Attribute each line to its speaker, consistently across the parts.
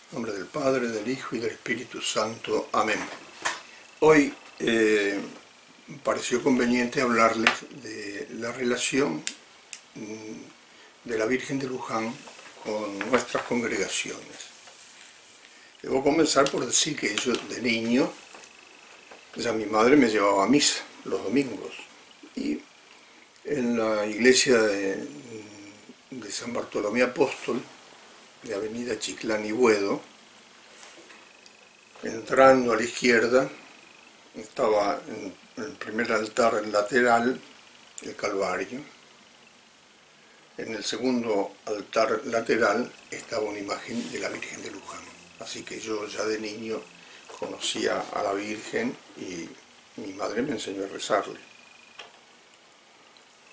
Speaker 1: En nombre del Padre, del Hijo y del Espíritu Santo. Amén. Hoy pareció conveniente hablarles de la relación de la Virgen de Luján con nuestras congregaciones. Debo comenzar por decir que yo de niño, ya mi madre me llevaba a misa los domingos, y en la iglesia de San Bartolomé Apóstol, de Avenida Chiclán y Buedo, entrando a la izquierda, estaba en el primer altar lateral el Calvario. En el segundo altar lateral estaba una imagen de la Virgen de Luján. Así que yo ya de niño conocía a la Virgen y mi madre me enseñó a rezarle.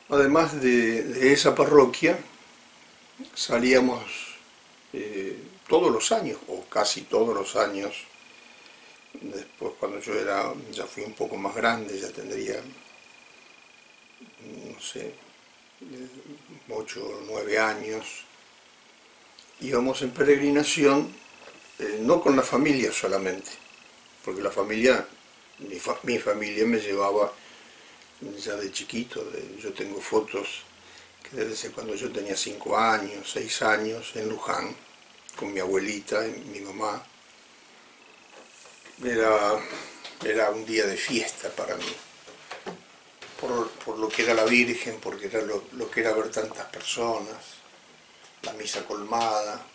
Speaker 1: Además de esa parroquia, salíamos todos los años, o casi todos los años. Después, cuando yo ya fui un poco más grande, ya tendría, no sé, 8 o 9 años, íbamos en peregrinación, no con la familia solamente, porque la familia, mi familia me llevaba ya de chiquito. Yo tengo fotos que desde cuando yo tenía 5 años, 6 años, en Luján, con mi abuelita y mi mamá. Era un día de fiesta para mí, por lo que era la Virgen, porque era lo que era ver tantas personas, la misa colmada,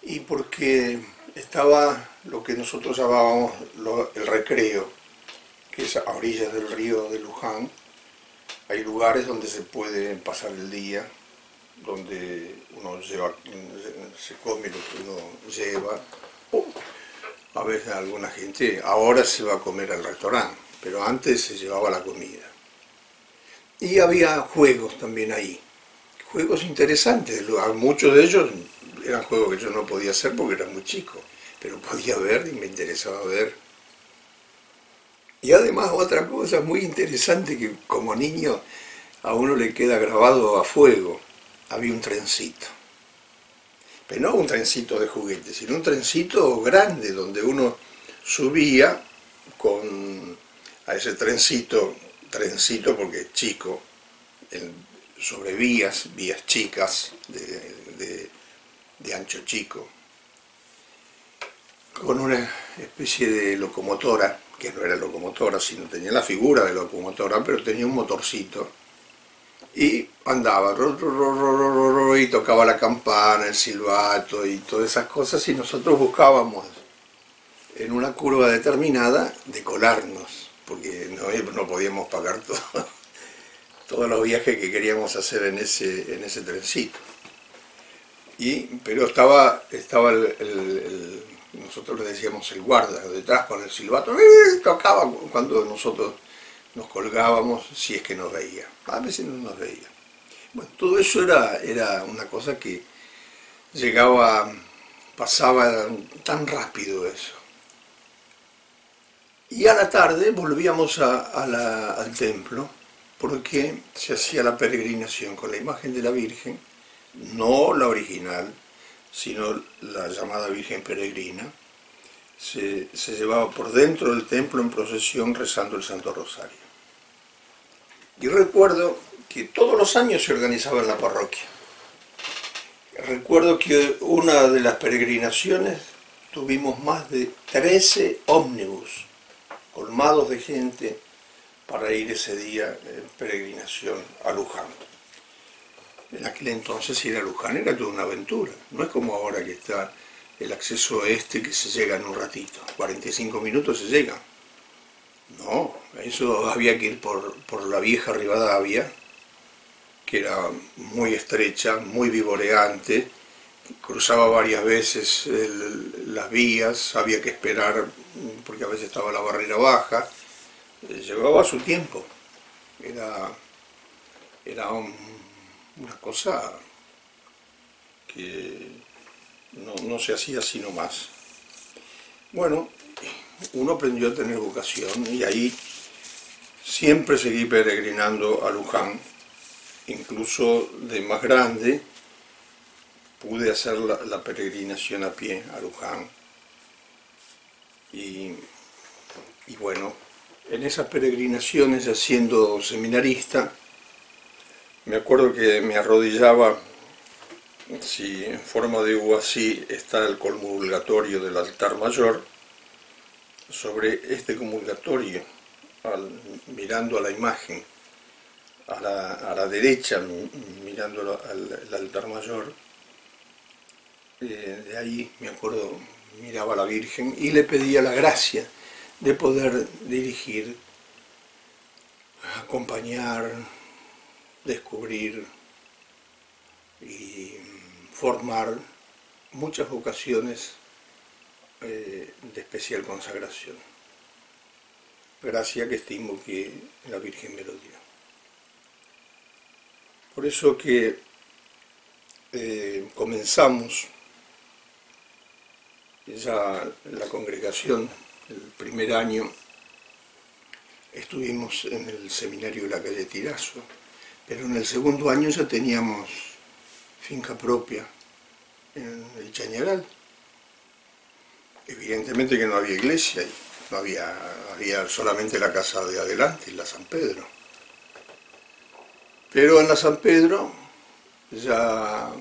Speaker 1: y porque estaba lo que nosotros llamábamos el recreo, que es a orillas del río de Luján. Hay lugares donde se puede pasar el día, donde uno se come lo que uno lleva. A veces alguna gente ahora se va a comer al restaurante, pero antes se llevaba la comida. Y había juegos también ahí, juegos interesantes. Muchos de ellos eran juegos que yo no podía hacer porque era muy chico, pero podía ver y me interesaba ver. Y además otra cosa muy interesante que como niño a uno le queda grabado a fuego: había un trencito. Pero no un trencito de juguete, sino un trencito grande donde uno subía a ese trencito porque chico, sobre vías chicas de ancho chico, con una especie de locomotora, que no era locomotora, sino tenía la figura de locomotora, pero tenía un motorcito. Y andaba, y tocaba la campana, el silbato y todas esas cosas, y nosotros buscábamos en una curva determinada de colarnos, porque no podíamos pagar todos los viajes que queríamos hacer en ese trencito. Pero estaba nosotros le decíamos el guarda, detrás con el silbato, tocaba cuando nosotros nos colgábamos, si es que nos veía. A veces no nos veía. Bueno, todo eso era una cosa que pasaba tan rápido eso. Y a la tarde volvíamos al templo, porque se hacía la peregrinación con la imagen de la Virgen, no la original, sino la llamada Virgen Peregrina. Se llevaba por dentro del templo en procesión rezando el Santo Rosario. Y recuerdo que todos los años se organizaba en la parroquia. Recuerdo que una de las peregrinaciones tuvimos más de 13 ómnibus colmados de gente para ir ese día en peregrinación a Luján. En aquel entonces ir a Luján era toda una aventura. No es como ahora que está el acceso que se llega en un ratito. 45 minutos se llega. No, eso había que ir por la vieja Rivadavia, que era muy estrecha, muy vivoreante, cruzaba varias veces las vías, había que esperar porque a veces estaba la barrera baja, llevaba su tiempo, era una cosa que no se hacía así nomás. Bueno, uno aprendió a tener vocación y ahí siempre seguí peregrinando a Luján, incluso de más grande, pude hacer la peregrinación a pie a Luján. Y bueno, en esas peregrinaciones, ya siendo seminarista, me acuerdo que me arrodillaba, si en forma de U así está el comulgatorio del altar mayor, sobre este comulgatorio, mirando a la imagen, a la derecha, mirando al altar mayor, de ahí me acuerdo, miraba a la Virgen y le pedía la gracia de poder dirigir, acompañar, descubrir y formar muchas vocaciones de especial consagración. Gracia que estimo que la Virgen me lo dio. Por eso que comenzamos ya la congregación, el primer año estuvimos en el seminario de la calle Tirazo, pero en el segundo año ya teníamos finca propia en el Chañaral. Evidentemente que no había iglesia, no había solamente la casa de adelante, la San Pedro. Pero en la San Pedro ya,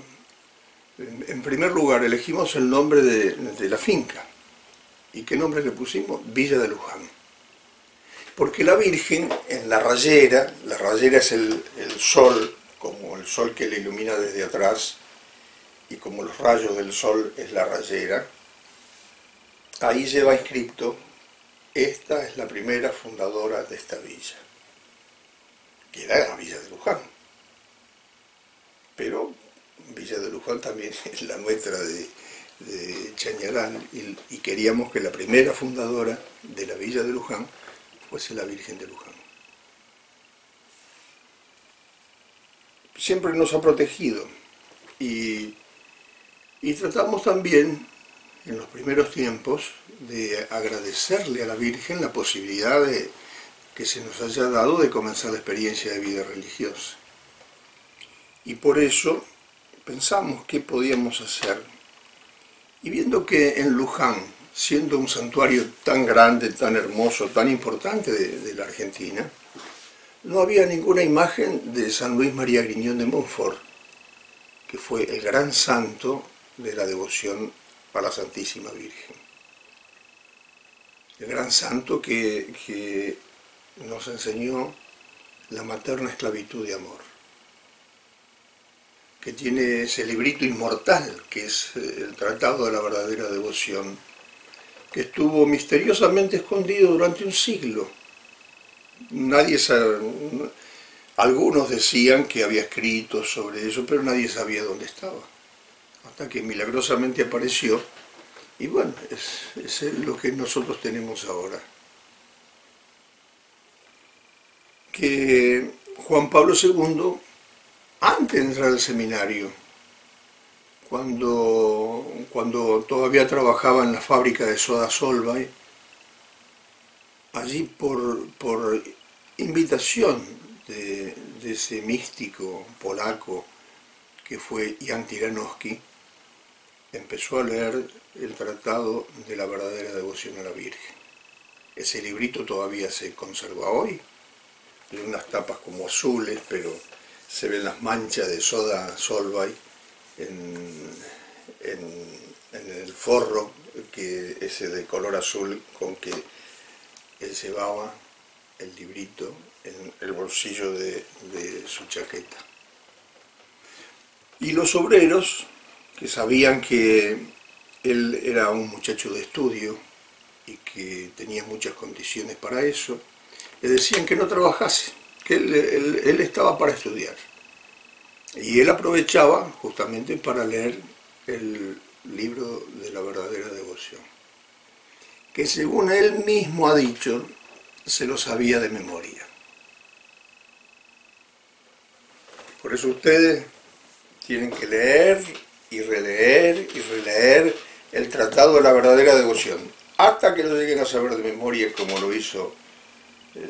Speaker 1: en primer lugar, elegimos el nombre de la finca. ¿Y qué nombre le pusimos? Villa de Luján. Porque la Virgen en la rayera es el sol, como el sol que le ilumina desde atrás, y como los rayos del sol es la rayera, ahí lleva inscripto: esta es la primera fundadora de esta villa, que era la Villa de Luján. Pero Villa de Luján también es la nuestra de Chañaral, y queríamos que la primera fundadora de la Villa de Luján fuese la Virgen de Luján. Siempre nos ha protegido y tratamos también en los primeros tiempos de agradecerle a la Virgen la posibilidad de que se nos haya dado de comenzar la experiencia de vida religiosa. Y por eso pensamos qué podíamos hacer. Y viendo que en Luján, siendo un santuario tan grande, tan hermoso, tan importante de la Argentina, no había ninguna imagen de San Luis María Griñón de Montfort, que fue el gran santo de la devoción a la Santísima Virgen. El gran santo que nos enseñó la materna esclavitud de amor, que tiene ese librito inmortal que es el Tratado de la Verdadera Devoción, que estuvo misteriosamente escondido durante un siglo. Algunos decían que había escrito sobre eso, pero nadie sabía dónde estaba, hasta que milagrosamente apareció. Y bueno, es lo que nosotros tenemos ahora. Que Juan Pablo II, antes de entrar al seminario, cuando todavía trabajaba en la fábrica de soda Solvay, allí por invitación de ese místico polaco que fue Jan Tyranowski, empezó a leer el Tratado de la Verdadera Devoción a la Virgen. Ese librito todavía se conserva hoy, de unas tapas como azules, pero se ven las manchas de soda Solvay en el forro, que ese de color azul con que él llevaba el librito en el bolsillo de su chaqueta. Y los obreros, que sabían que él era un muchacho de estudio y que tenía muchas condiciones para eso, le decían que no trabajase, que él estaba para estudiar. Y él aprovechaba justamente para leer el libro de la verdadera devoción, que según él mismo ha dicho, se lo sabía de memoria. Por eso ustedes tienen que leer y releer el Tratado de la Verdadera Devoción, hasta que lo lleguen a saber de memoria, como lo hizo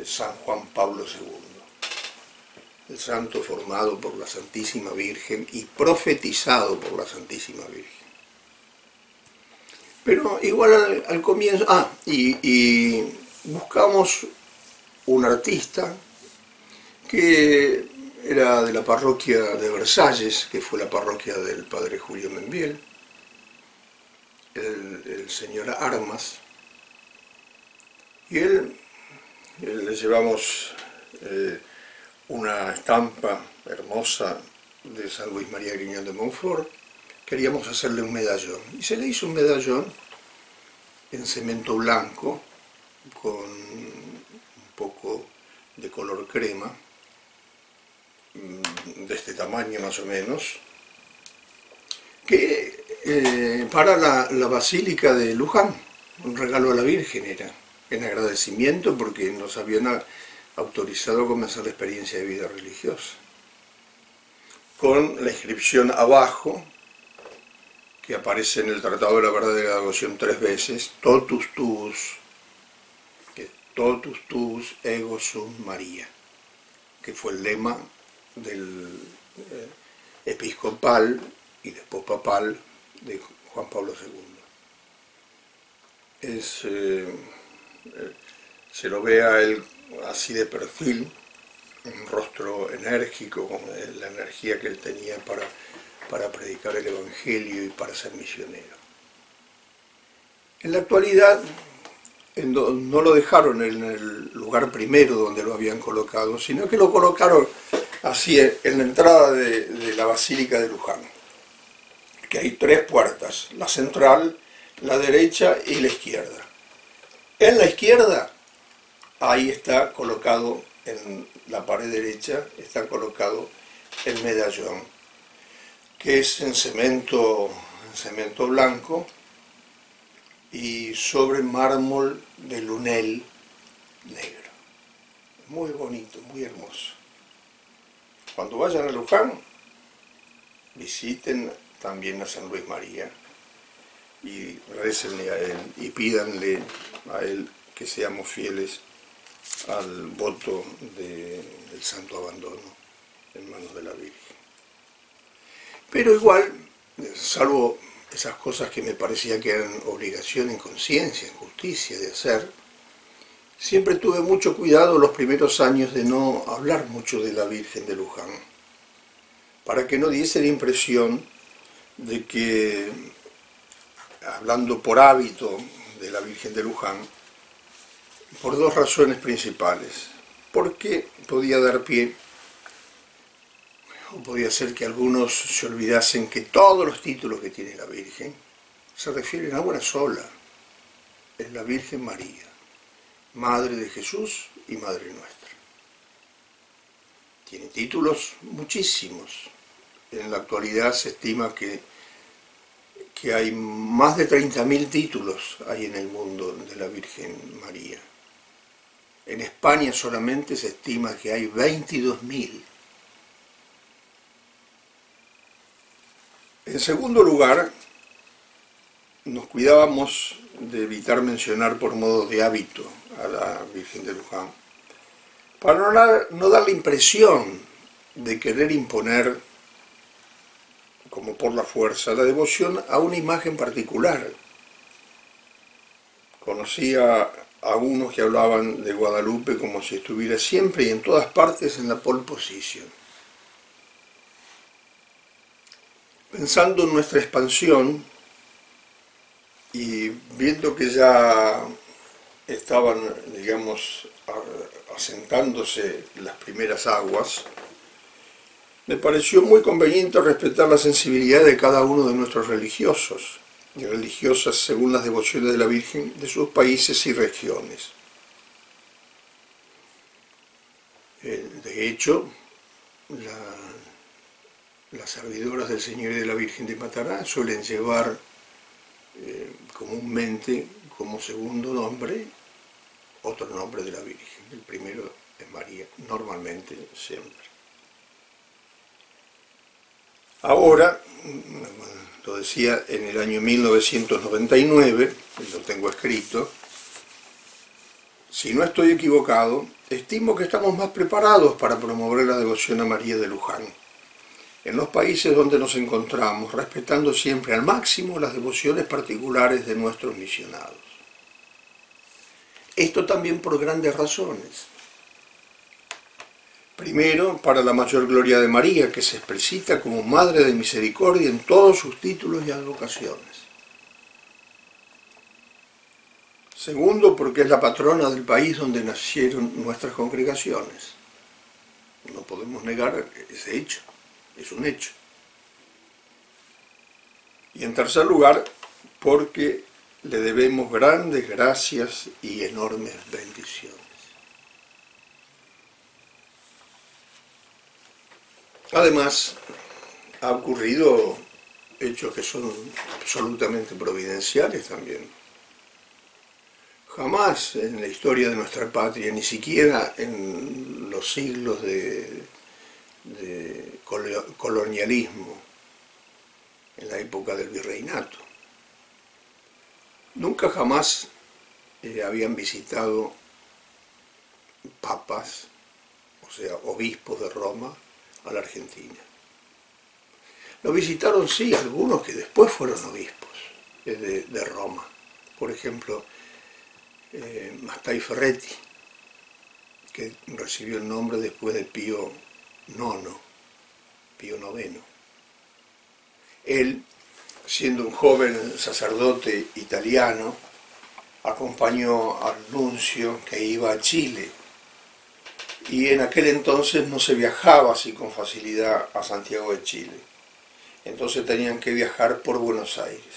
Speaker 1: San Juan Pablo II. el santo formado por la Santísima Virgen y profetizado por la Santísima Virgen. Pero igual al comienzo, y buscamos un artista que era de la parroquia de Versalles, que fue la parroquia del padre Julio Membiel, el señor Armas, y le llevamos una estampa hermosa de San Luis María Griñón de Montfort. Queríamos hacerle un medallón, y se le hizo un medallón en cemento blanco con un poco de color crema, de este tamaño más o menos, que para la Basílica de Luján, un regalo a la Virgen era, en agradecimiento porque nos habían autorizado a comenzar la experiencia de vida religiosa, con la inscripción abajo, que aparece en el Tratado de la Verdadera Devoción 3 veces, totus tuus ego sum Maria, que fue el lema del episcopal y después papal de Juan Pablo II. Se lo ve a él así de perfil, un rostro enérgico, con la energía que él tenía para predicar el Evangelio y para ser misionero. En la actualidad no lo dejaron en el lugar primero donde lo habían colocado, sino que lo colocaron así en la entrada de la Basílica de Luján, que hay 3 puertas, la central, la derecha y la izquierda. En la izquierda, ahí está colocado, en la pared derecha, está colocado el medallón, que es en cemento blanco y sobre mármol de Lunel negro. Muy bonito, muy hermoso. Cuando vayan a Luján, visiten también a San Luis María y récenle a él y pídanle a él que seamos fieles al voto del santo abandono en manos de la Virgen. Pero igual, salvo esas cosas que me parecía que eran obligación en conciencia, en justicia de hacer, siempre tuve mucho cuidado los primeros años de no hablar mucho de la Virgen de Luján, para que no diese la impresión de que, hablando por hábito de la Virgen de Luján, por 2 razones principales. Porque podía dar pie, o podía ser que algunos se olvidasen que todos los títulos que tiene la Virgen se refieren a una sola, es la Virgen María, Madre de Jesús y Madre nuestra. Tiene títulos muchísimos. En la actualidad se estima que hay más de 30.000 títulos hay en el mundo de la Virgen María. En España solamente se estima que hay 22.000. En segundo lugar, nos cuidábamos de evitar mencionar por modo de hábito a la Virgen de Luján, para no dar la impresión de querer imponer, como por la fuerza, la devoción a una imagen particular. Conocía a unos que hablaban de Guadalupe como si estuviera siempre y en todas partes en la pole position. Pensando en nuestra expansión y viendo que ya estaban, digamos, asentándose las primeras aguas, me pareció muy conveniente respetar la sensibilidad de cada uno de nuestros religiosos y religiosas según las devociones de la Virgen de sus países y regiones. De hecho, las servidoras del Señor y de la Virgen de Matará suelen llevar comúnmente como segundo nombre otro nombre de la Virgen. El primero es María, normalmente, siempre. Ahora, lo decía en el año 1999, lo tengo escrito, si no estoy equivocado, estimo que estamos más preparados para promover la devoción a María de Luján en los países donde nos encontramos, respetando siempre al máximo las devociones particulares de nuestros misionados. Esto también por grandes razones. Primero, para la mayor gloria de María, que se explicita como Madre de Misericordia en todos sus títulos y advocaciones. Segundo, porque es la patrona del país donde nacieron nuestras congregaciones. No podemos negar ese hecho, es un hecho. Y en tercer lugar, porque le debemos grandes gracias y enormes bendiciones. Además, ha ocurrido hechos que son absolutamente providenciales también. Jamás en la historia de nuestra patria, ni siquiera en los siglos de colonialismo, en la época del virreinato, nunca jamás habían visitado papas, o sea, obispos de Roma, a la Argentina. Lo visitaron, sí, algunos que después fueron obispos de Roma. Por ejemplo, Mastai Ferretti, que recibió el nombre después de Pío IX. Él, siendo un joven sacerdote italiano, acompañó al nuncio que iba a Chile, y en aquel entonces no se viajaba así con facilidad a Santiago de Chile. Entonces tenían que viajar por Buenos Aires.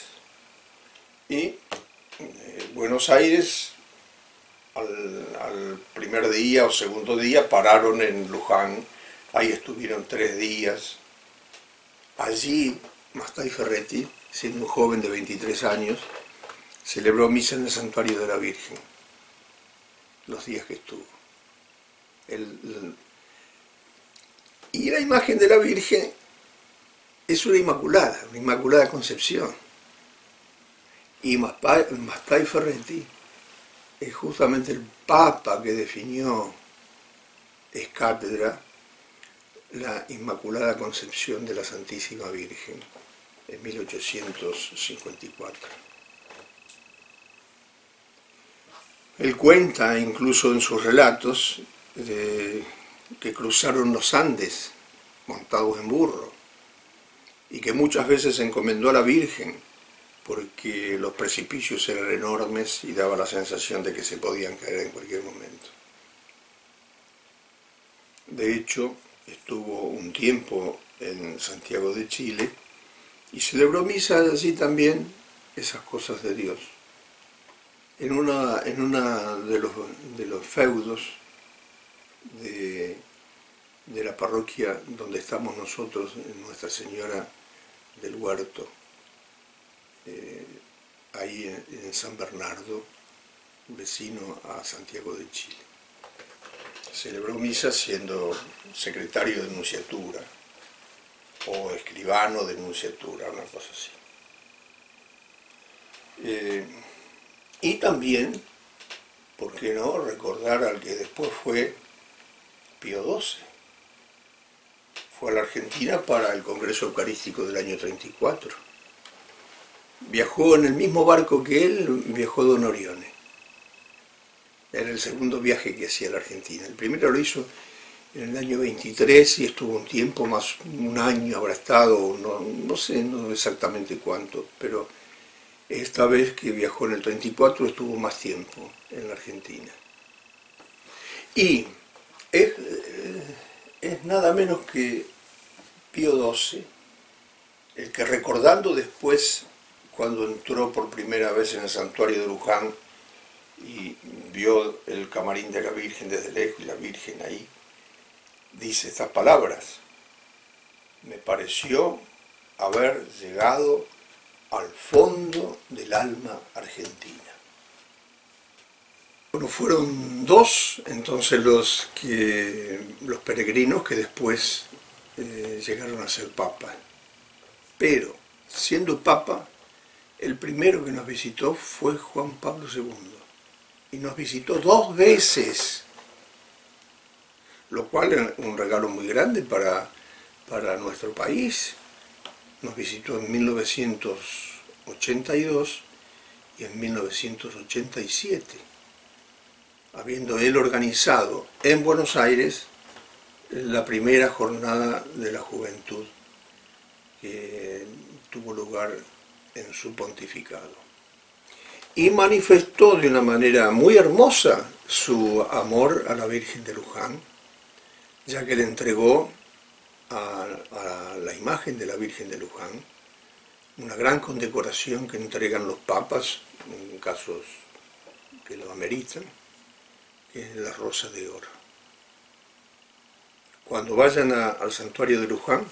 Speaker 1: Y Buenos Aires, al primer día o segundo día, pararon en Luján. Ahí estuvieron 3 días. Allí, Mastai Ferretti, siendo un joven de 23 años, celebró misa en el Santuario de la Virgen, los días que estuvo. Y la imagen de la Virgen es una Inmaculada Concepción. Y Mastai Ferretti es justamente el Papa que definió ex cátedra la Inmaculada Concepción de la Santísima Virgen en 1854. Él cuenta incluso en sus relatos que cruzaron los Andes montados en burro y que muchas veces se encomendó a la Virgen porque los precipicios eran enormes y daba la sensación de que se podían caer en cualquier momento. De hecho, estuvo un tiempo en Santiago de Chile y celebró misa allí también, esas cosas de Dios. En una de los feudos de la parroquia donde estamos nosotros, en Nuestra Señora del Huerto, ahí en San Bernardo, vecino a Santiago de Chile. Celebró misa siendo secretario de nunciatura o escribano de nunciatura, una cosa así. Y también, ¿por qué no?, recordar al que después fue Pío XII. Fue a la Argentina para el Congreso Eucarístico del año 34. Viajó en el mismo barco que él, viajó Don Orione. Era el segundo viaje que hacía a la Argentina. El primero lo hizo en el año 23 y estuvo un tiempo, más un año habrá estado, no sé exactamente cuánto, pero esta vez que viajó en el 34 estuvo más tiempo en la Argentina. Y es nada menos que Pío XII, el que, recordando después, cuando entró por primera vez en el santuario de Luján y vio el camarín de la Virgen desde lejos y la Virgen ahí, dice estas palabras: me pareció haber llegado al fondo del alma argentina. Bueno, fueron 2 entonces los peregrinos que después llegaron a ser papas. Pero, siendo papa, el primero que nos visitó fue Juan Pablo II. y nos visitó 2 veces, lo cual es un regalo muy grande para nuestro país. Nos visitó en 1982 y en 1987, habiendo él organizado en Buenos Aires la primera jornada de la juventud que tuvo lugar en su pontificado. Y manifestó de una manera muy hermosa su amor a la Virgen de Luján, ya que le entregó a la imagen de la Virgen de Luján una gran condecoración que entregan los papas en casos que lo ameritan, que es la Rosa de Oro. Cuando vayan al santuario de Luján,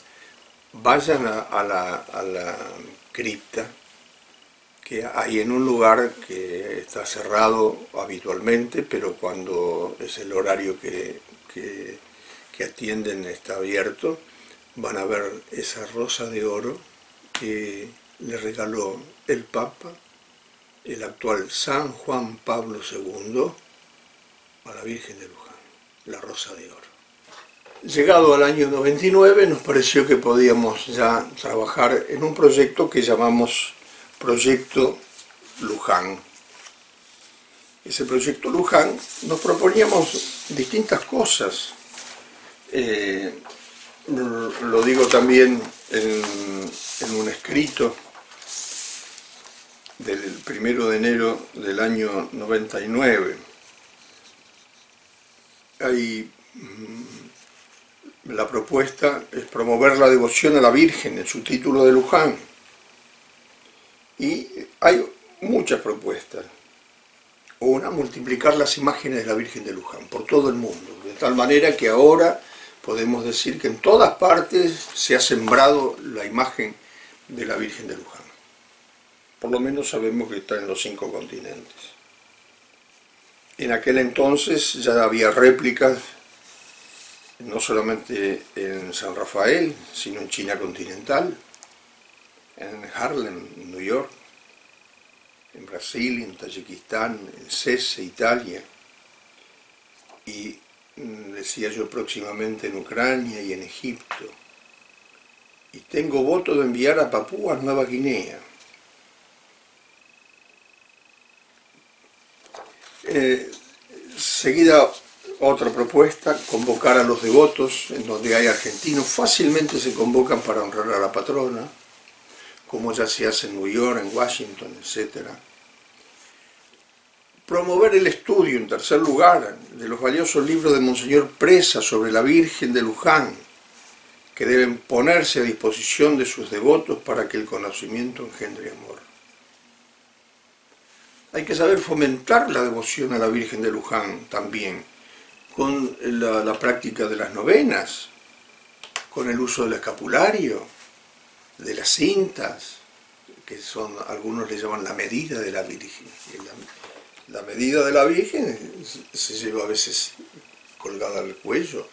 Speaker 1: vayan a la cripta que hay en un lugar que está cerrado habitualmente, pero cuando es el horario que atienden está abierto, van a ver esa rosa de oro que le regaló el Papa, el actual San Juan Pablo II, a la Virgen de Luján, la Rosa de Oro. Llegado al año 99 nos pareció que podíamos ya trabajar en un proyecto que llamamos Proyecto Luján. Ese Proyecto Luján nos proponíamos distintas cosas. Lo digo también en un escrito del 1 de enero del año 99. Ahí la propuesta es promover la devoción a la Virgen en su título de Luján. Y hay muchas propuestas. Una, multiplicar las imágenes de la Virgen de Luján por todo el mundo, de tal manera que ahora podemos decir que en todas partes se ha sembrado la imagen de la Virgen de Luján. Por lo menos sabemos que está en los 5 continentes. En aquel entonces ya había réplicas, no solamente en San Rafael, sino en China continental, en Harlem, en New York, en Brasil, en Tayikistán, en Cese, Italia, y decía yo próximamente en Ucrania y en Egipto. Y tengo voto de enviar a Papúa Nueva Guinea. Seguida otra propuesta, convocar a los devotos, en donde hay argentinos, fácilmente se convocan para honrar a la patrona, como ya se hace en New York, en Washington, etc. Promover el estudio, en tercer lugar, de los valiosos libros de Monseñor Presa sobre la Virgen de Luján, que deben ponerse a disposición de sus devotos para que el conocimiento engendre amor. Hay que saber fomentar la devoción a la Virgen de Luján también, con la práctica de las novenas, con el uso del escapulario, de las cintas, que son, algunos le llaman la medida de la Virgen. La medida de la Virgen se lleva a veces colgada al cuello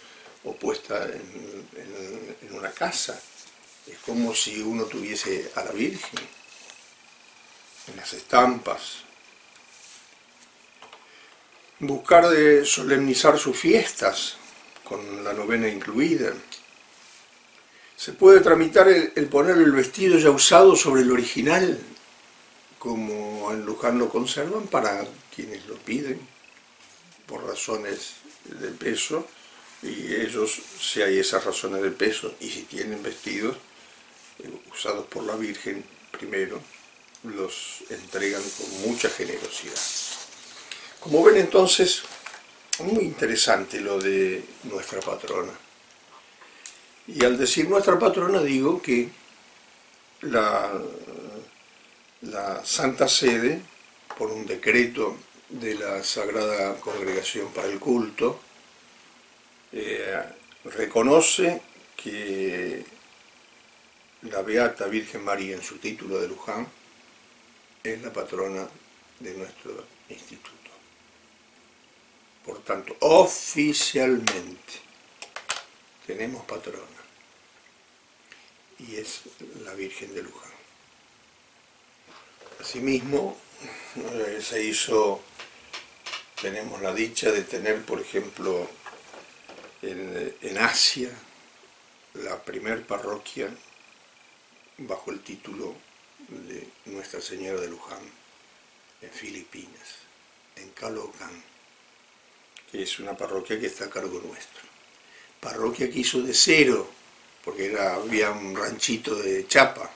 Speaker 1: o puesta en una casa. Es como si uno tuviese a la Virgen en las estampas. Buscar de solemnizar sus fiestas, con la novena incluida. Se puede tramitar el poner el vestido ya usado sobre el original, como en Luján lo conservan, para quienes lo piden, por razones de peso, y ellos, si hay esas razones de peso, y si tienen vestidos usados por la Virgen primero, los entregan con mucha generosidad. Como ven entonces, muy interesante lo de nuestra patrona. Y al decir nuestra patrona digo que la Santa Sede, por un decreto de la Sagrada Congregación para el Culto, reconoce que la Beata Virgen María, en su título de Luján, es la patrona de nuestro instituto. Por tanto, oficialmente tenemos patrona, y es la Virgen de Luján. Asimismo, se hizo Tenemos la dicha de tener, por ejemplo, en Asia, la primer parroquia bajo el título de Nuestra Señora de Luján, en Filipinas, en Caloocan, que es una parroquia que está a cargo nuestro. Parroquia que hizo de cero, porque había un ranchito de chapa,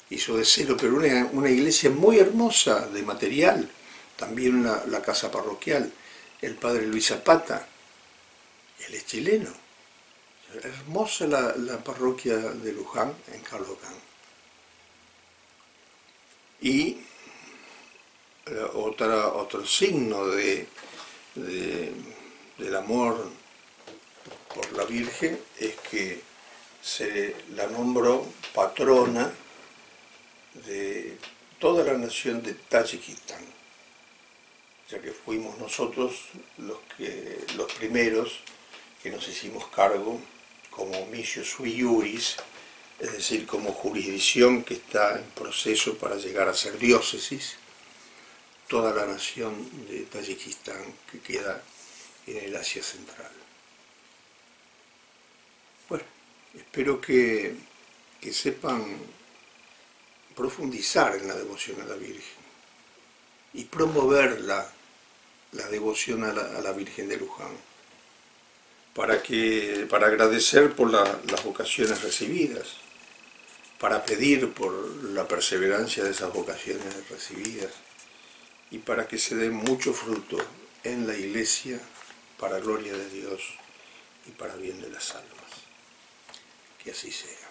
Speaker 1: hizo de cero, pero una iglesia muy hermosa de material, también la casa parroquial, el padre Luis Zapata, él es chileno. Hermosa la parroquia de Luján en Caloocan. Y otro signo del amor por la Virgen es que se la nombró patrona de toda la nación de Tayikistán, ya que fuimos nosotros los primeros que nos hicimos cargo como missio sui iuris, es decir, como jurisdicción que está en proceso para llegar a ser diócesis, toda la nación de Tayikistán que queda en el Asia Central. Bueno, espero que sepan profundizar en la devoción a la Virgen y promover la devoción a la Virgen de Luján, para agradecer por las vocaciones recibidas, para pedir por la perseverancia de esas vocaciones recibidas y para que se dé mucho fruto en la Iglesia para gloria de Dios y para bien de las almas. Que así sea.